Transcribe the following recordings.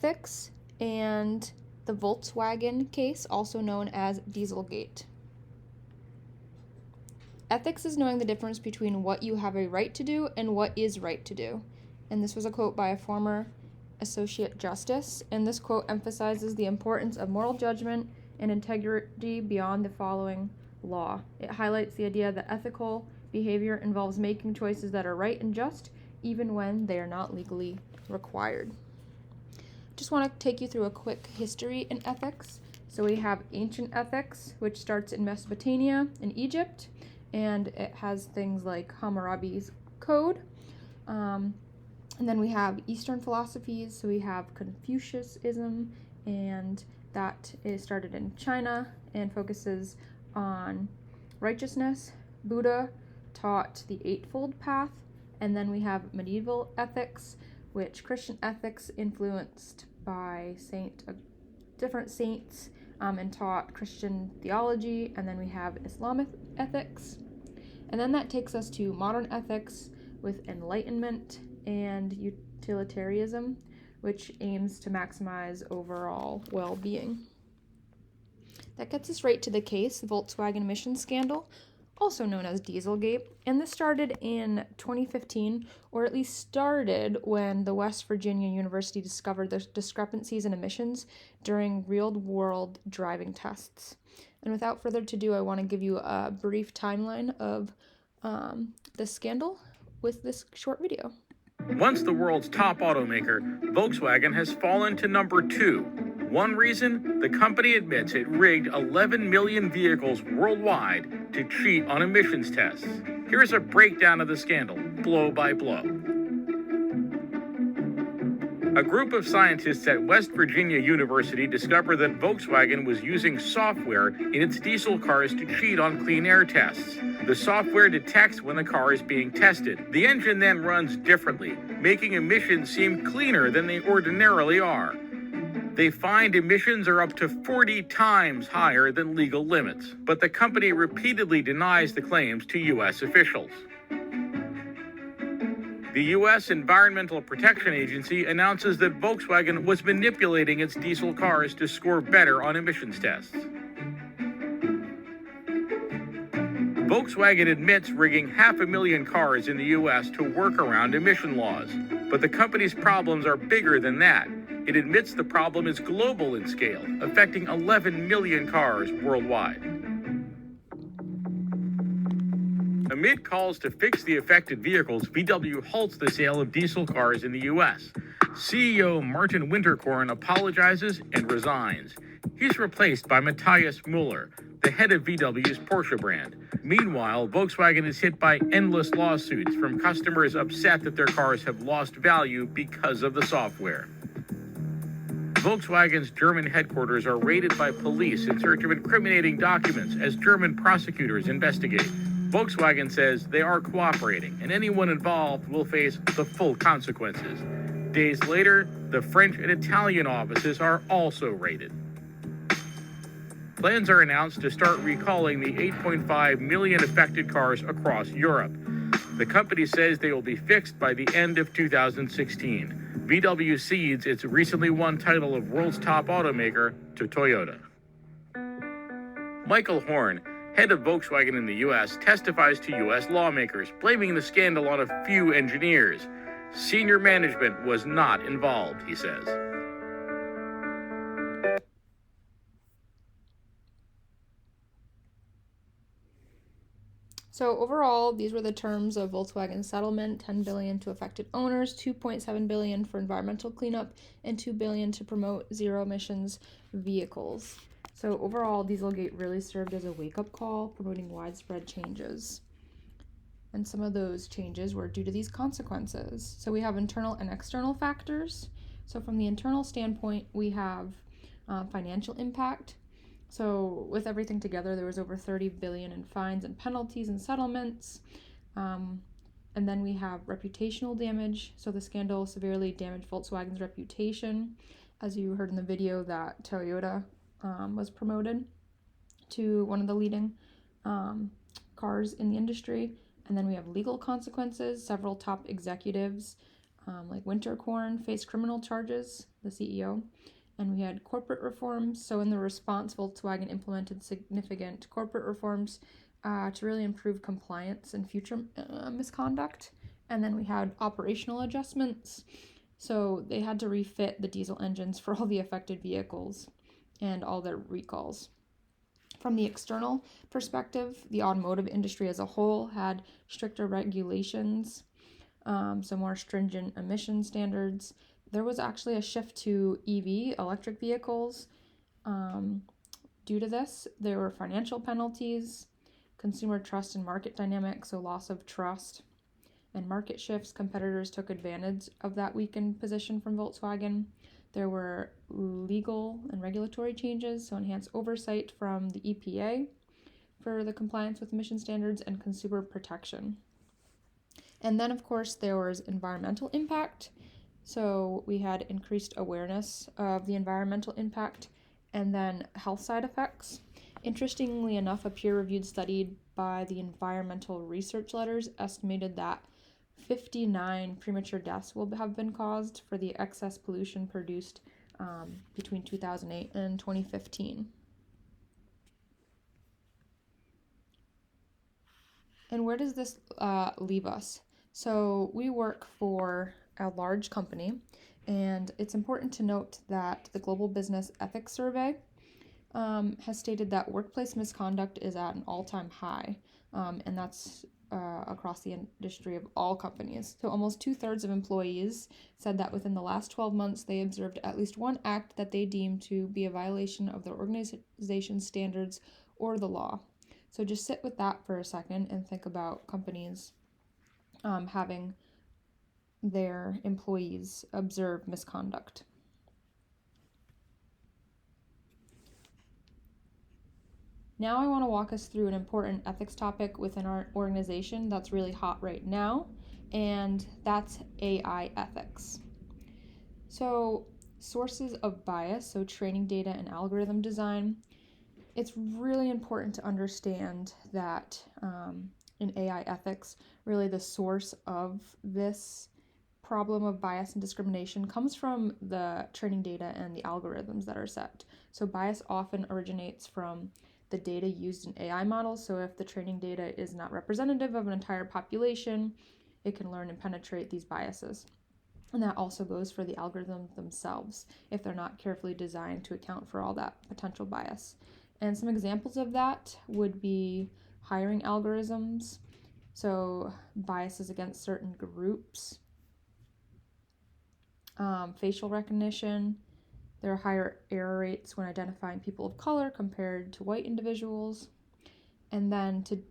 ethics and the Volkswagen case, also known as Dieselgate. Ethics is knowing the difference between what you have a right to do and what is right to do. And this was a quote by a former Associate Justice, and this quote emphasizes the importance of moral judgment and integrity beyond the following law. It highlights the idea that ethical behavior involves making choices that are right and just, even when they are not legally required. Just want to take you through a quick history in ethics. So we have ancient ethics, which starts in Mesopotamia in Egypt, and it has things like Hammurabi's Code. And then we have Eastern philosophies, so we have Confucianism, and that is started in China and focuses on righteousness. Buddha taught the Eightfold Path, and then we have medieval ethics, which Christian ethics influenced by different saints and taught Christian theology, and then we have Islamic ethics. And then that takes us to modern ethics with Enlightenment and utilitarianism, which aims to maximize overall well-being. That gets us right to the case, the Volkswagen emissions scandal, also known as Dieselgate, and this started in 2015, or at least started when the West Virginia University discovered the discrepancies in emissions during real-world driving tests. And without further ado, I want to give you a brief timeline of this scandal with this short video. Once the world's top automaker, Volkswagen has fallen to number 2. One reason? The company admits it rigged 11 million vehicles worldwide to cheat on emissions tests. Here's a breakdown of the scandal, blow by blow. A group of scientists at West Virginia University discovered that Volkswagen was using software in its diesel cars to cheat on clean air tests. The software detects when the car is being tested. The engine then runs differently, making emissions seem cleaner than they ordinarily are. They find emissions are up to 40 times higher than legal limits, but the company repeatedly denies the claims to U.S. officials. The U.S. Environmental Protection Agency announces that Volkswagen was manipulating its diesel cars to score better on emissions tests. Volkswagen admits rigging 500,000 cars in the U.S. to work around emission laws, but the company's problems are bigger than that. It admits the problem is global in scale, affecting 11 million cars worldwide. Amid calls to fix the affected vehicles, VW halts the sale of diesel cars in the U.S. CEO Martin Winterkorn apologizes and resigns. He's replaced by Matthias Müller, the head of VW's Porsche brand. Meanwhile, Volkswagen is hit by endless lawsuits from customers upset that their cars have lost value because of the software. Volkswagen's German headquarters are raided by police in search of incriminating documents as German prosecutors investigate. Volkswagen says they are cooperating, and anyone involved will face the full consequences. Days later, the French and Italian offices are also raided. Plans are announced to start recalling the 8.5 million affected cars across Europe. The company says they will be fixed by the end of 2016. VW cedes its recently won title of world's top automaker to Toyota. Michael Horn, head of Volkswagen in the U.S., testifies to U.S. lawmakers, blaming the scandal on a few engineers. Senior management was not involved, he says. So overall, these were the terms of Volkswagen's settlement: $10 billion to affected owners, $2.7 billion for environmental cleanup, and $2 billion to promote zero emissions vehicles. So overall, Dieselgate really served as a wake-up call, promoting widespread changes. And some of those changes were due to these consequences. So we have internal and external factors. So from the internal standpoint, we have financial impact. So with everything together, there was over $30 billion in fines and penalties and settlements. And then we have reputational damage. So the scandal severely damaged Volkswagen's reputation. As you heard in the video, that Toyota was promoted to one of the leading cars in the industry. And then we have legal consequences. Several top executives like Winterkorn faced criminal charges the CEO. And we had corporate reforms. So in the response, Volkswagen implemented significant corporate reforms to really improve compliance and future misconduct. And then we had operational adjustments. So they had to refit the diesel engines for all the affected vehicles and all their recalls. From the external perspective, the automotive industry as a whole had stricter regulations, so more stringent emission standards. There was actually a shift to EV, electric vehicles. Due to this, there were financial penalties, consumer trust and market dynamics, so loss of trust and market shifts. Competitors took advantage of that weakened position from Volkswagen. There were legal and regulatory changes, so enhanced oversight from the EPA for the compliance with emission standards and consumer protection. And then, of course, there was environmental impact. So we had increased awareness of the environmental impact and then health side effects. Interestingly enough, a peer-reviewed study by the Environmental Research Letters estimated that 59 premature deaths will have been caused for the excess pollution produced between 2008 and 2015. And where does this leave us? So we work for a large company, and it's important to note that the Global Business Ethics Survey has stated that workplace misconduct is at an all-time high, and that's across the industry of all companies. So almost 2/3 of employees said that within the last 12 months they observed at least one act that they deemed to be a violation of their organization's standards or the law. So just sit with that for a second and think about companies having their employees observe misconduct. Now I want to walk us through an important ethics topic within our organization that's really hot right now, and that's AI ethics. So sources of bias, so training data and algorithm design, it's really important to understand that in AI ethics, really the source of this problem of bias and discrimination comes from the training data and the algorithms that are set. So bias often originates from the data used in AI models. So if the training data is not representative of an entire population, it can learn and penetrate these biases. And that also goes for the algorithms themselves if they're not carefully designed to account for all that potential bias. And some examples of that would be hiring algorithms, so biases against certain groups, facial recognition. There are higher error rates when identifying people of color compared to white individuals. And then to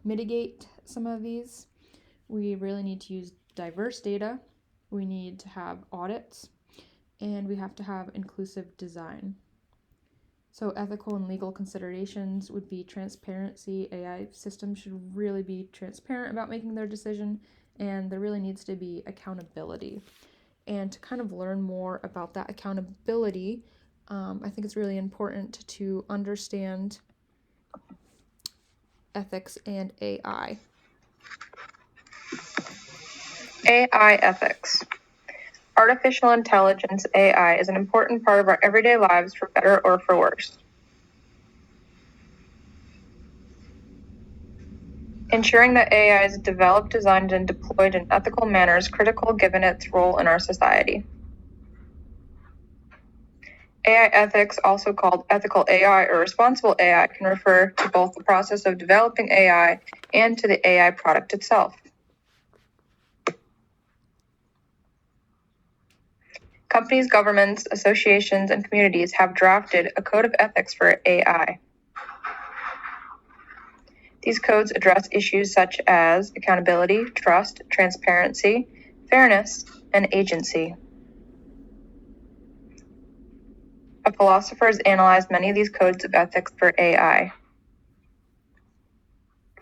mitigate some of these, we really need to use diverse data. We need to have audits, and we have to have inclusive design. So ethical and legal considerations would be transparency. AI systems should really be transparent about making their decision, and there really needs to be accountability. And to kind of learn more about that accountability, I think it's really important to understand ethics and AI. AI ethics. Artificial intelligence, AI, is an important part of our everyday lives for better or for worse. Ensuring that AI is developed, designed, and deployed in an ethical manner is critical given its role in our society. AI ethics, also called ethical AI or responsible AI, can refer to both the process of developing AI and to the AI product itself. Companies, governments, associations, and communities have drafted a code of ethics for AI. These codes address issues such as accountability, trust, transparency, fairness, and agency. A philosopher has analyzed many of these codes of ethics for AI.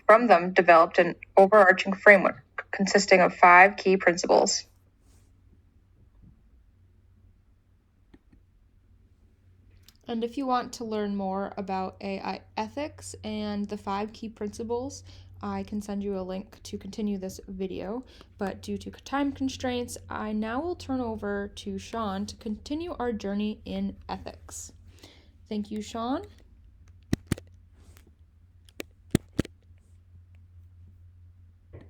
From them, developed an overarching framework consisting of 5 key principles. And if you want to learn more about AI ethics and the 5 key principles, I can send you a link to continue this video, but due to time constraints, I now will turn over to Sean to continue our journey in ethics. Thank you, Sean.